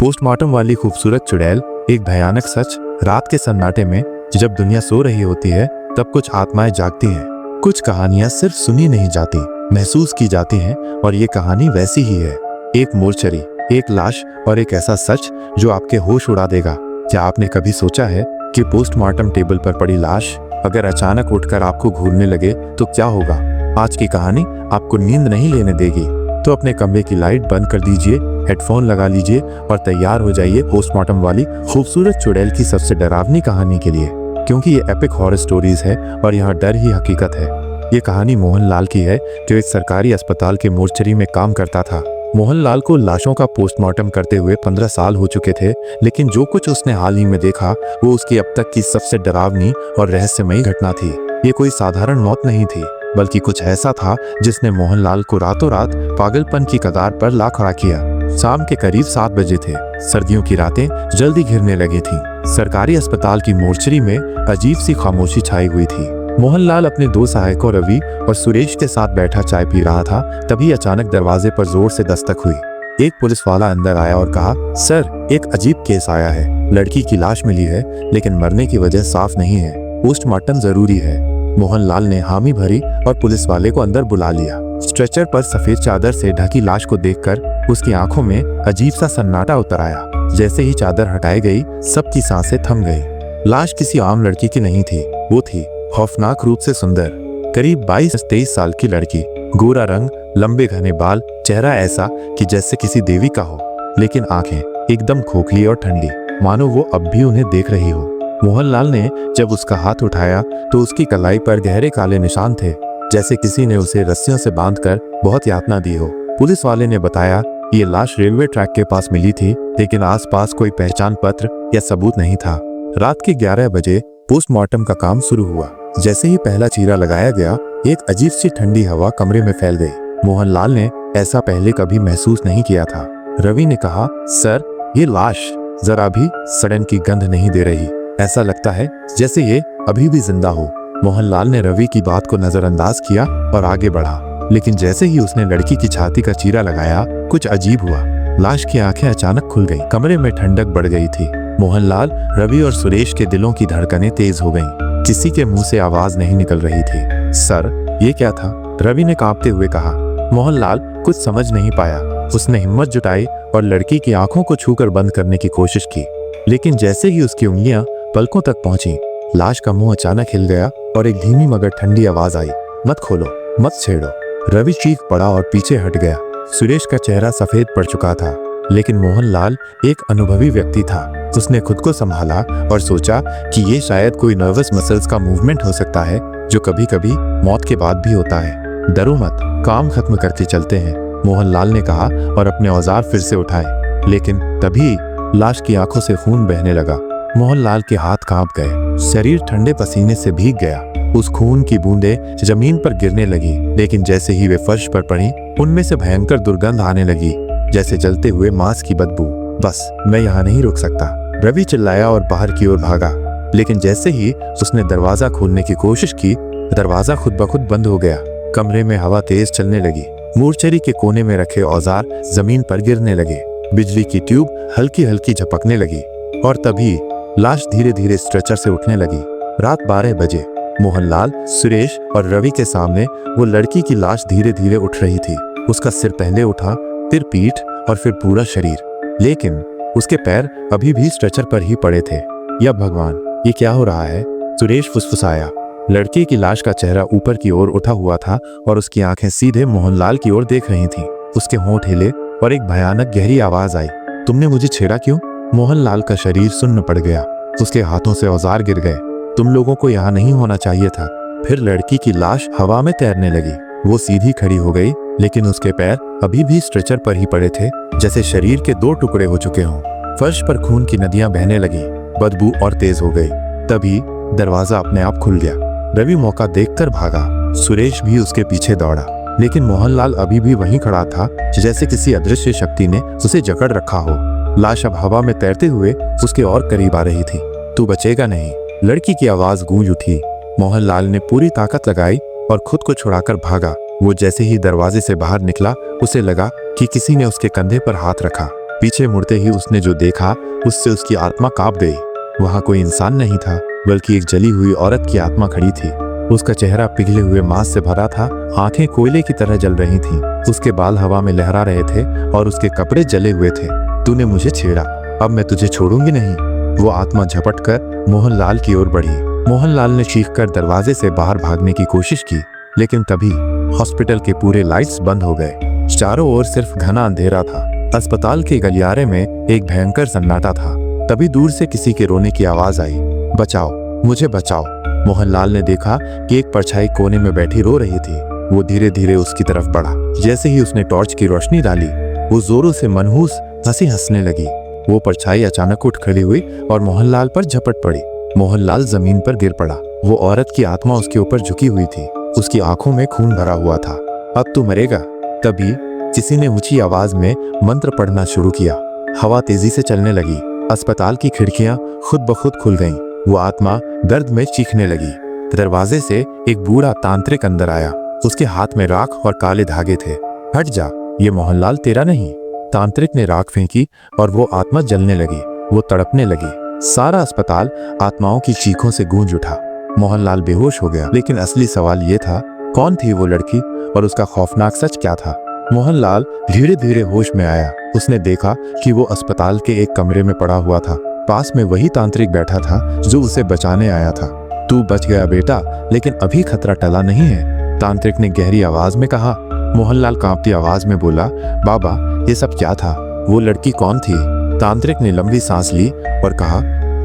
Postmortem वाली खूबसूरत चुड़ैल, एक भयानक सच। रात के सन्नाटे में जब दुनिया सो रही होती है तब कुछ आत्माएं जागती हैं। कुछ कहानियां सिर्फ सुनी नहीं जाती, महसूस की जाती हैं, और ये कहानी वैसी ही है। एक मोर्चरी, एक लाश और एक ऐसा सच जो आपके होश उड़ा देगा। क्या आपने कभी सोचा है कि पोस्टमार्टम टेबल पर पड़ी लाश अगर अचानक उठकर आपको घूरने लगे तो क्या होगा? आज की कहानी आपको नींद नहीं लेने देगी, तो अपने कमरे की लाइट बंद कर दीजिए, हेडफोन लगा लीजिए और तैयार हो जाइए पोस्टमार्टम वाली खूबसूरत चुड़ैल की सबसे डरावनी कहानी के लिए। क्योंकि ये एपिक हॉरर स्टोरीज है और यहाँ डर ही हकीकत है। ये कहानी मोहनलाल की है, जो एक सरकारी अस्पताल के मोर्चरी में काम करता था। मोहनलाल को लाशों का पोस्टमार्टम करते हुए 15 साल हो चुके थे, लेकिन जो कुछ उसने हाल ही में देखा वो उसकी अब तक की सबसे डरावनी और रहस्यमयी घटना थी। ये कोई साधारण मौत नहीं थी, बल्कि कुछ ऐसा था जिसने मोहनलाल को रातों रात पागलपन की कगार पर ला खड़ा किया। शाम के करीब 7 बजे थे। सर्दियों की रातें जल्दी घिरने लगी थीं। सरकारी अस्पताल की मोर्चरी में अजीब सी खामोशी छाई हुई थी। मोहनलाल अपने 2 सहायकों रवि और सुरेश के साथ बैठा चाय पी रहा था। तभी अचानक दरवाजे पर जोर से दस्तक हुई। एक पुलिस वाला अंदर आया और कहा, सर, एक अजीब केस आया है। लड़की की लाश मिली है, लेकिन मरने की वजह साफ नहीं है। पोस्टमार्टम जरूरी है। मोहनलाल ने हामी भरी और पुलिस वाले को अंदर बुला लिया। स्ट्रेचर पर सफेद चादर से ढकी लाश को देखकर उसकी आंखों में अजीब सा सन्नाटा उतर आया। जैसे ही चादर हटाई गई, सबकी सांसें थम गई। लाश किसी आम लड़की की नहीं थी, वो थी खौफनाक रूप से सुंदर, करीब 22-23 साल की लड़की। गोरा रंग, लंबे घने बाल, चेहरा ऐसा कि जैसे किसी देवी का हो, लेकिन आंखें एकदम खोखली और ठंडी, मानो वो अब भी उन्हें देख रही हो। मोहनलाल ने जब उसका हाथ उठाया तो उसकी कलाई पर गहरे काले निशान थे, जैसे किसी ने उसे रस्सियों से बांधकर बहुत यातना दी हो। पुलिस वाले ने बताया, ये लाश रेलवे ट्रैक के पास मिली थी, लेकिन आसपास कोई पहचान पत्र या सबूत नहीं था। रात के 11 बजे पोस्टमार्टम का काम शुरू हुआ। जैसे ही पहला चीरा लगाया गया, एक अजीब सी ठंडी हवा कमरे में फैल गई। मोहनलाल ने ऐसा पहले कभी महसूस नहीं किया था। रवि ने कहा, सर, ये लाश जरा भी सड़न की गंध नहीं दे रही। ऐसा लगता है जैसे ये अभी भी जिंदा हो। मोहनलाल ने रवि की बात को नजरअंदाज किया और आगे बढ़ा, लेकिन जैसे ही उसने लड़की की छाती का चीरा लगाया, कुछ अजीब हुआ। लाश की आंखें अचानक खुल गईं। कमरे में ठंडक बढ़ गई थी। मोहनलाल, रवि और सुरेश के दिलों की धड़कनें तेज हो गईं। किसी के मुंह से आवाज नहीं निकल रही थी। सर, ये क्या था? रवि ने कांपते हुए कहा। मोहनलाल कुछ समझ नहीं पाया। उसने हिम्मत जुटाई और लड़की की आंखों को छूकर बंद करने की कोशिश की, लेकिन जैसे ही उसकी उंगलियां पलकों तक पहुंची, लाश का मुंह अचानक हिल गया और एक धीमी मगर ठंडी आवाज आई, मत खोलो, मत छेड़ो। रवि चीख पड़ा और पीछे हट गया। सुरेश का चेहरा सफेद पड़ चुका था, लेकिन मोहनलाल एक अनुभवी व्यक्ति था। उसने खुद को संभाला और सोचा कि ये शायद कोई नर्वस मसल्स का मूवमेंट हो सकता है, जो कभी कभी मौत के बाद भी होता है। डरो मत, काम खत्म करके चलते हैं, मोहनलाल ने कहा और अपने औजार फिर से उठाए। लेकिन तभी लाश की आंखों से खून बहने लगा। मोहनलाल के हाथ कांप गए, शरीर ठंडे पसीने से भीग गया। उस खून की बूंदें जमीन पर गिरने लगी, लेकिन जैसे ही वे फर्श पर पड़ी, उनमें से भयंकर दुर्गंध आने लगी, जैसे जलते हुए मांस की बदबू। बस, मैं यहाँ नहीं रुक सकता, रवि चिल्लाया और बाहर की ओर भागा। लेकिन जैसे ही उसने दरवाजा खोलने की कोशिश की, दरवाजा खुद ब खुद बंद हो गया। कमरे में हवा तेज चलने लगी। मोर्चरी के कोने में रखे औजार जमीन पर गिरने लगे। बिजली की ट्यूब हल्की हल्की झपकने लगी और तभी लाश धीरे धीरे स्ट्रेचर से उठने लगी। रात 12 बजे मोहनलाल, सुरेश और रवि के सामने वो लड़की की लाश धीरे धीरे उठ रही थी। उसका सिर पहले उठा, फिर पीठ और फिर पूरा शरीर, लेकिन उसके पैर अभी भी स्ट्रेचर पर ही पड़े थे। या भगवान, ये क्या हो रहा है? सुरेश फुसफुसाया। लड़की की लाश का चेहरा ऊपर की ओर उठा हुआ था और उसकी आंखें सीधे मोहनलाल की ओर देख रही थीं। उसके होंठ हिले और एक भयानक गहरी आवाज आई, तुमने मुझे छेड़ा क्यों? मोहनलाल का शरीर सुन्न पड़ गया। उसके हाथों से औजार गिर गए। तुम लोगों को यहाँ नहीं होना चाहिए था। फिर लड़की की लाश हवा में तैरने लगी। वो सीधी खड़ी हो गई, लेकिन उसके पैर अभी भी स्ट्रेचर पर ही पड़े थे, जैसे शरीर के 2 टुकड़े हो चुके हों। फर्श पर खून की नदियां बहने लगी। बदबू और तेज हो गई। तभी दरवाजा अपने आप खुल गया। रवि मौका देखकर भागा। सुरेश भी उसके पीछे दौड़ा, लेकिन मोहनलाल अभी भी वहीं खड़ा था, जैसे किसी अदृश्य शक्ति ने उसे जकड़ रखा हो। लाश अब हवा में तैरते हुए उसके और करीब आ रही थी। तू बचेगा नहीं, लड़की की आवाज गूंज उठी। मोहनलाल ने पूरी ताकत लगाई और खुद को छुड़ाकर भागा। वो जैसे ही दरवाजे से बाहर निकला, उसे लगा कि किसी ने उसके कंधे पर हाथ रखा। पीछे मुड़ते ही उसने जो देखा उससे उसकी आत्मा कांप गई। वहां कोई इंसान नहीं था, बल्कि एक जली हुई औरत की आत्मा खड़ी थी। उसका चेहरा पिघले हुए मांस से भरा था, आंखें कोयले की तरह जल रही थीं। उसके बाल हवा में लहरा रहे थे और उसके कपड़े जले हुए थे। तूने मुझे छेड़ा, अब मैं तुझे छोड़ूंगी नहीं। वो आत्मा झपट कर मोहनलाल की ओर बढ़ी। मोहनलाल ने चीखकर दरवाजे से बाहर भागने की कोशिश की, लेकिन तभी हॉस्पिटल के पूरे लाइट्स बंद हो गए। चारों ओर सिर्फ घना अंधेरा था। अस्पताल के गलियारे में एक भयंकर सन्नाटा था। तभी दूर से किसी के रोने की आवाज आई, बचाओ, मुझे बचाओ। मोहनलाल ने देखा कि एक परछाई कोने में बैठी रो रही थी। वो धीरे धीरे उसकी तरफ बढ़ा। जैसे ही उसने टॉर्च की रोशनी डाली, वो जोरों से मनहूस हंसी हंसने लगी। वो परछाई अचानक उठ खड़ी हुई और मोहनलाल पर झपट पड़ी। मोहनलाल जमीन पर गिर पड़ा। वो औरत की आत्मा उसके ऊपर झुकी हुई थी। उसकी आंखों में खून भरा हुआ था। अब तू मरेगा। तभी किसी ने ऊंची आवाज में मंत्र पढ़ना शुरू किया। हवा तेजी से चलने लगी। अस्पताल की खिड़कियां खुद ब खुद खुल गईं। वो आत्मा दर्द में चीखने लगी। दरवाजे से एक बूढ़ा तांत्रिक अंदर आया। उसके हाथ में राख और काले धागे थे। हट जा, ये मोहनलाल तेरा नहीं। तांत्रिक ने राख फेंकी और वो आत्मा जलने लगी। वो तड़पने लगी। सारा अस्पताल आत्माओं की चीखों से गूंज उठा। मोहनलाल बेहोश हो गया। लेकिन असली सवाल ये था, कौन थी वो लड़की और उसका खौफनाक सच क्या था? मोहनलाल धीरे धीरे होश में आया। उसने देखा कि वो अस्पताल के एक कमरे में पड़ा हुआ था। पास में वही तांत्रिक बैठा था जो उसे बचाने आया था। तू बच गया बेटा, लेकिन अभी खतरा टला नहीं है, तांत्रिक ने गहरी आवाज में कहा। मोहनलाल कांपती आवाज में बोला, बाबा ये सब क्या था? वो लड़की कौन थी? तांत्रिक ने लंबी सांस ली और कहा,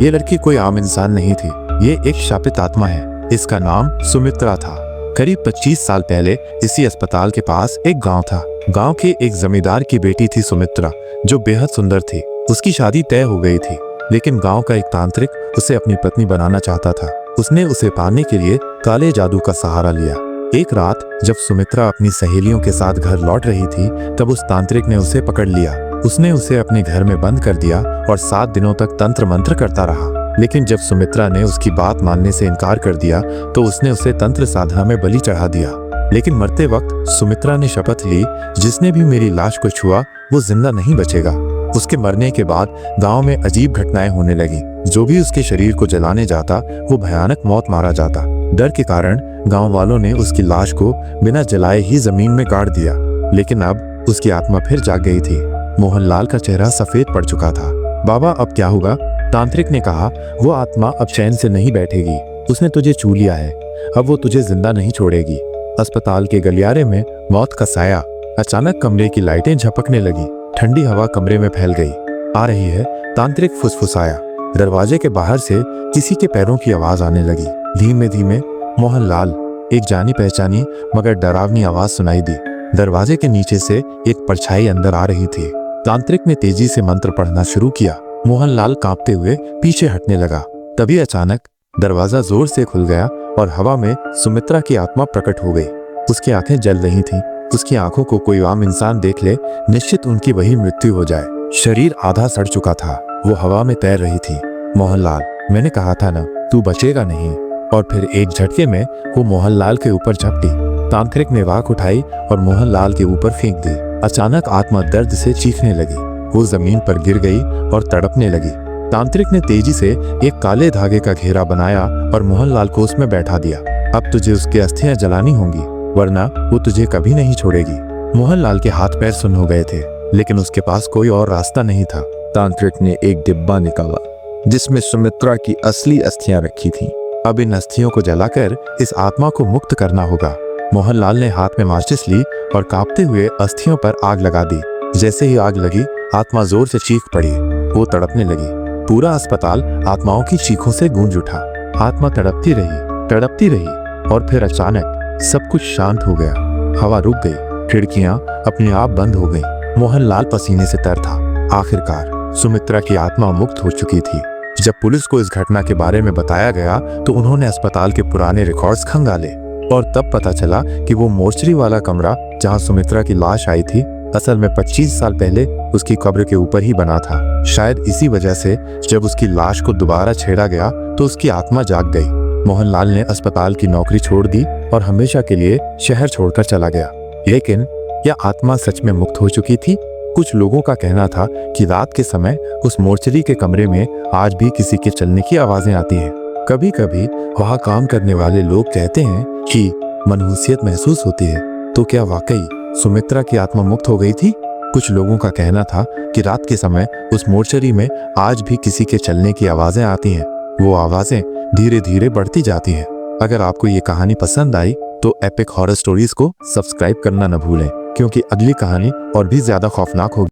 ये लड़की कोई आम इंसान नहीं थी। ये एक शापित आत्मा है। इसका नाम सुमित्रा था। करीब 25 साल पहले इसी अस्पताल के पास एक गांव था। गांव के एक जमींदार की बेटी थी सुमित्रा, जो बेहद सुंदर थी। उसकी शादी तय हो गई थी, लेकिन गांव का एक तांत्रिक उसे अपनी पत्नी बनाना चाहता था। उसने उसे पाने के लिए काले जादू का सहारा लिया। एक रात जब सुमित्रा अपनी सहेलियों के साथ घर लौट रही थी, तब उस तांत्रिक ने उसे पकड़ लिया। उसने उसे अपने घर में बंद कर दिया और 7 दिनों तक तंत्र मंत्र करता रहा। लेकिन जब सुमित्रा ने उसकी बात मानने से इनकार कर दिया, तो उसने उसे तंत्र साधना में बलि चढ़ा दिया। लेकिन मरते वक्त सुमित्रा ने शपथ ली, जिसने भी मेरी लाश को छुआ वो जिंदा नहीं बचेगा। उसके मरने के बाद गांव में अजीब घटनाएं होने लगी। जो भी उसके शरीर को जलाने जाता वो भयानक मौत मारा जाता। डर के कारण गांव वालों ने उसकी लाश को बिना जलाए ही जमीन में गाड़ दिया। लेकिन अब उसकी आत्मा फिर जाग गई थी। मोहनलाल का चेहरा सफेद पड़ चुका था। बाबा अब क्या होगा? तांत्रिक ने कहा, वो आत्मा अब चैन से नहीं बैठेगी। उसने तुझे छू लिया है, अब वो तुझे जिंदा नहीं छोड़ेगी। अस्पताल के गलियारे में मौत का साया। अचानक कमरे की लाइटें झपकने लगी। ठंडी हवा कमरे में फैल गई। आ रही है, तांत्रिक फुसफुसाया। दरवाजे के बाहर से किसी के पैरों की आवाज आने लगी। धीमे धीमे मोहनलाल, एक जानी पहचानी मगर डरावनी आवाज सुनाई दी। दरवाजे के नीचे से एक परछाई अंदर आ रही थी। तांत्रिक ने तेजी से मंत्र पढ़ना शुरू किया। मोहनलाल कांपते हुए पीछे हटने लगा। तभी अचानक दरवाजा जोर से खुल गया और हवा में सुमित्रा की आत्मा प्रकट हो गई। उसकी आंखें जल रही थीं। उसकी आंखों को कोई आम इंसान देख ले, निश्चित उनकी वही मृत्यु हो जाए। शरीर आधा सड़ चुका था। वो हवा में तैर रही थी। मोहनलाल, मैंने कहा था ना, तू बचेगा नहीं। और फिर एक झटके में वो मोहनलाल के ऊपर झपटी। तांत्रिक ने राख उठाई और मोहनलाल के ऊपर फेंक दी। अचानक आत्मा दर्द से चीखने लगी। वो जमीन पर गिर गई और तड़पने लगी। तांत्रिक ने तेजी से एक काले धागे का घेरा बनाया और मोहनलाल को उसमें बैठा दिया। अब तुझे उसकी अस्थियां जलानी होंगी, वरना वो तुझे कभी नहीं छोड़ेगी। मोहनलाल के हाथ पैर सुन्न हो गए थे, लेकिन उसके पास कोई और रास्ता नहीं था। तांत्रिक ने एक डिब्बा निकाला जिसमें सुमित्रा की असली अस्थियां रखी थीं। अब इन अस्थियों को जलाकर इस आत्मा को मुक्त करना होगा। मोहनलाल ने हाथ में माचिस ली और कांपते हुए अस्थियों पर आग लगा दी। जैसे ही आग लगी, आत्मा जोर से चीख पड़ी। वो तड़पने लगी। पूरा अस्पताल आत्माओं की चीखों से गूंज उठा। आत्मा तड़पती रही और फिर अचानक सब कुछ शांत हो गया। हवा रुक गई। खिड़कियां अपने आप बंद हो गईं। मोहनलाल पसीने से तर था। आखिरकार सुमित्रा की आत्मा मुक्त हो चुकी थी। जब पुलिस को इस घटना के बारे में बताया गया, तो उन्होंने अस्पताल के पुराने रिकॉर्ड्स खंगाले और तब पता चला कि वो मोर्चरी वाला कमरा जहां सुमित्रा की लाश आई थी, असल में 25 साल पहले उसकी कब्र के ऊपर ही बना था। शायद इसी वजह से जब उसकी लाश को दोबारा छेड़ा गया तो उसकी आत्मा जाग गई। मोहनलाल ने अस्पताल की नौकरी छोड़ दी और हमेशा के लिए शहर छोड़कर चला गया। लेकिन क्या आत्मा सच में मुक्त हो चुकी थी? कुछ लोगों का कहना था कि रात के समय उस मोर्चरी के कमरे में आज भी किसी के चलने की आवाजें आती हैं। कभी कभी वहाँ काम करने वाले लोग कहते हैं कि मनहूसियत महसूस होती है। तो क्या वाकई सुमित्रा की आत्मा मुक्त हो गई थी? कुछ लोगों का कहना था कि रात के समय उस मोर्चरी में आज भी किसी के चलने की आवाजें आती हैं। वो आवाजें धीरे धीरे बढ़ती जाती हैं। अगर आपको ये कहानी पसंद आई तो एपिक हॉरर स्टोरीज को सब्सक्राइब करना न भूलें, क्योंकि अगली कहानी और भी ज्यादा खौफनाक होगी।